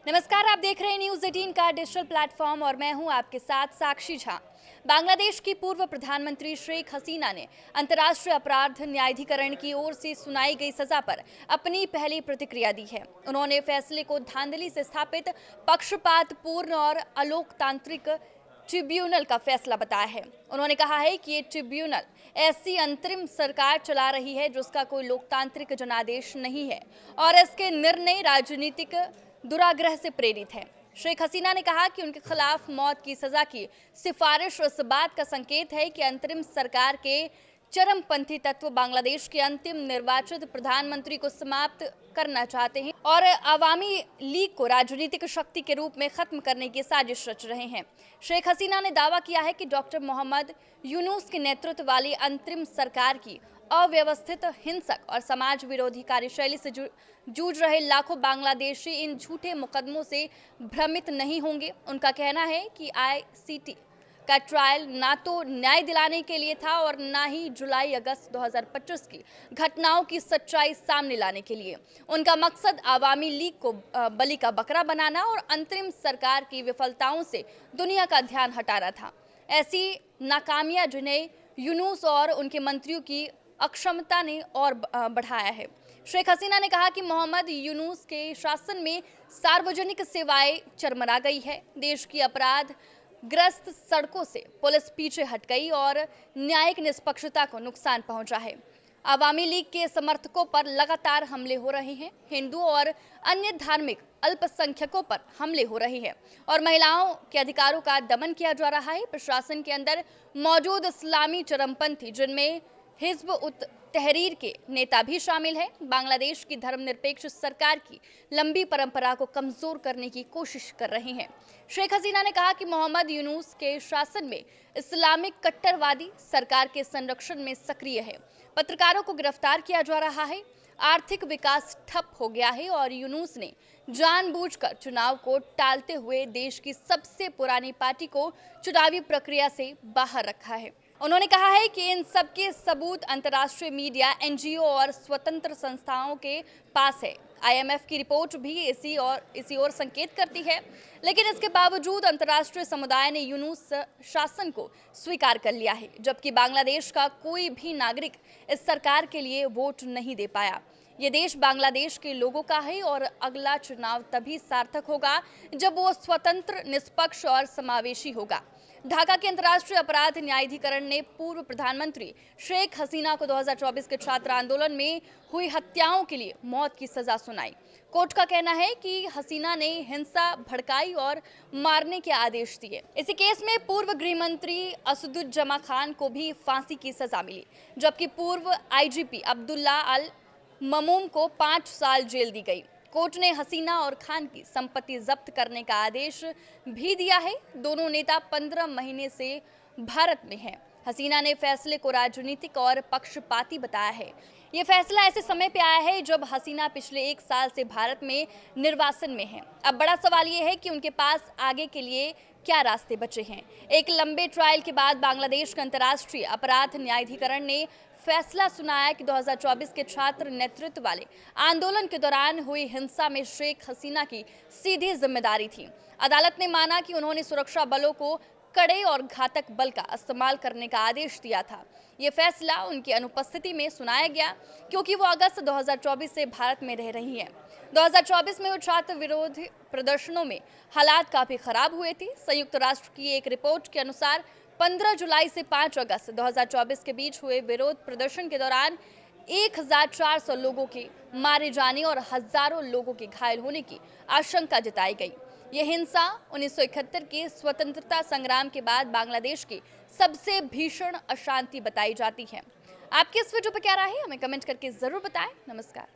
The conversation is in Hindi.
नमस्कार, आप देख रहे हैं न्यूज 18 का डिजिटल प्लेटफॉर्म और मैं हूं आपके साथ साक्षी झा। बांग्लादेश की पूर्व प्रधानमंत्री शेख हसीना ने अंतर्राष्ट्रीय अपराध न्यायाधिकरण की ओर से सुनाई गई सजा पर अपनी पहली प्रतिक्रिया दी है। उन्होंने फैसले को धांधली से स्थापित, पक्षपातपूर्ण और अलोकतांत्रिक ट्रिब्यूनल का फैसला बताया है। उन्होंने कहा है कि ये ट्रिब्यूनल ऐसी अंतरिम सरकार चला रही है जिसका कोई लोकतांत्रिक जनादेश नहीं है और इसके निर्णय राजनीतिक दुराग्रह से प्रेरित है। शेख हसीना ने कहा कि उनके खिलाफ मौत की सजा की सिफारिश इस बात का संकेत है कि अंतरिम सरकार के चरमपंथी तत्व बांग्लादेश के अंतिम निर्वाचित प्रधानमंत्री को समाप्त करना चाहते हैं और अवामी लीग को राजनीतिक शक्ति के रूप में खत्म करने की साजिश रच रहे हैं। शेख हसीना ने दावा किया है कि डॉक्टर मोहम्मद यूनुस के नेतृत्व वाली अंतरिम सरकार की अव्यवस्थित, हिंसक और समाज विरोधी कार्यशैली से जूझ रहे लाखों बांग्लादेशी इन झूठे मुकदमों से भ्रमित नहीं होंगे। उनका कहना है कि ICT का ट्रायल ना तो न्याय दिलाने के लिए था और ना ही जुलाई अगस्त 2025 की घटनाओं की सच्चाई सामने लाने के लिए। उनका मकसद आवामी लीग को बलि का बकरा बनाना और अंतरिम सरकार की विफलताओं से दुनिया का ध्यान हटाना था। ऐसी नाकामियां जिन्हें यूनुस और उनके मंत्रियों की अक्षमता ने और बढ़ाया है। शेख हसीना ने कहा कि मोहम्मद यूनुस के शासन में सार्वजनिक सेवाएं चरमरा गई है। देश की अपराध ग्रस्त सड़कों से पुलिस पीछे हट गई और न्यायिक निष्पक्षता को नुकसान पहुंचा है। आवामी लीग के समर्थकों पर लगातार हमले हो रहे हैं। हिंदू और अन्य धार्मिक अल्पसंख्यकों पर हमले हो रहे हैं और महिलाओं के अधिकारों का दमन किया जा रहा है। प्रशासन के अंदर मौजूद इस्लामी चरमपंथी, जिनमें हिज़्ब उत तहरीर के नेता भी शामिल हैं, बांग्लादेश की धर्मनिरपेक्ष सरकार की लंबी परंपरा को कमजोर करने की कोशिश कर रहे हैं। शेख हसीना ने कहा कि मोहम्मद यूनुस के शासन में इस्लामिक कट्टरवादी सरकार के संरक्षण में सक्रिय है। पत्रकारों को गिरफ्तार किया जा रहा है। आर्थिक विकास ठप हो गया है और यूनुस ने जानबूझकर चुनाव को टालते हुए देश की सबसे पुरानी पार्टी को चुनावी प्रक्रिया से बाहर रखा है। उन्होंने कहा है कि इन सब के सबूत अंतर्राष्ट्रीय मीडिया, NGO और स्वतंत्र संस्थाओं के पास है। IMF की रिपोर्ट भी इसी ओर संकेत करती है, लेकिन इसके बावजूद अंतर्राष्ट्रीय समुदाय ने यूनुस शासन को स्वीकार कर लिया है, जबकि बांग्लादेश का कोई भी नागरिक इस सरकार के लिए वोट नहीं दे पाया। ये देश बांग्लादेश के लोगों का है और अगला चुनाव तभी सार्थक होगा जब वो स्वतंत्र, निष्पक्ष और समावेशी होगा। ढाका के अंतर्राष्ट्रीय अपराध न्यायाधिकरण ने पूर्व प्रधानमंत्री शेख हसीना को 2024 के छात्र आंदोलन में हुई हत्याओं के लिए मौत की सजा सुनाई। कोर्ट का कहना है कि हसीना ने हिंसा भड़काई और मारने के आदेश दिए। इसी केस में पूर्व गृह मंत्री असदुज्जमा खान को भी फांसी की सजा मिली, जबकि पूर्व IGP अब्दुल्ला अल ममूम को 5 साल जेल दी गई। कोर्ट ने हसीना और खान की संपत्ति जब्त करने का आदेश भी दिया है। दोनों नेता 15 महीने से भारत में हैं। हसीना ने फैसले को राजनीतिक और पक्षपाती बताया है। ये फैसला ऐसे समय पे आया है जब हसीना पिछले 1 साल से भारत में निर्वासन में हैं। अब बड़ा सवाल ये है कि उनके पास आगे के लिए क्या रास्ते बचे हैं। एक लंबे ट्रायल के बाद बांग्लादेश का अंतर्राष्ट्रीय अपराध न्यायाधिकरण ने फैसला सुनाया कि 2024 के छात्र नेतृत्व वाले आंदोलन के दौरान हुई हिंसा में शेख हसीना की सीधी जिम्मेदारी थी। अदालत ने माना कि उन्होंने सुरक्षा बलों को कड़े और घातक बल का इस्तेमाल करने का आदेश दिया था। ये फैसला उनकी अनुपस्थिति में सुनाया गया क्योंकि वो अगस्त 2024 से भारत में रह रही हैं। 2024 में वो छात्र विरोधी प्रदर्शनों में हालात काफी खराब हुए थे। संयुक्त राष्ट्र की एक रिपोर्ट के अनुसार 15 जुलाई से 5 अगस्त 2024 के बीच हुए विरोध प्रदर्शन के दौरान 1400 लोगों के मारे जाने और हजारों लोगों के घायल होने की आशंका जताई गई। यह हिंसा 1971 के स्वतंत्रता संग्राम के बाद बांग्लादेश की सबसे भीषण अशांति बताई जाती है। आपकी इस वीडियो पर क्या राय है, हमें कमेंट करके जरूर बताएं। नमस्कार।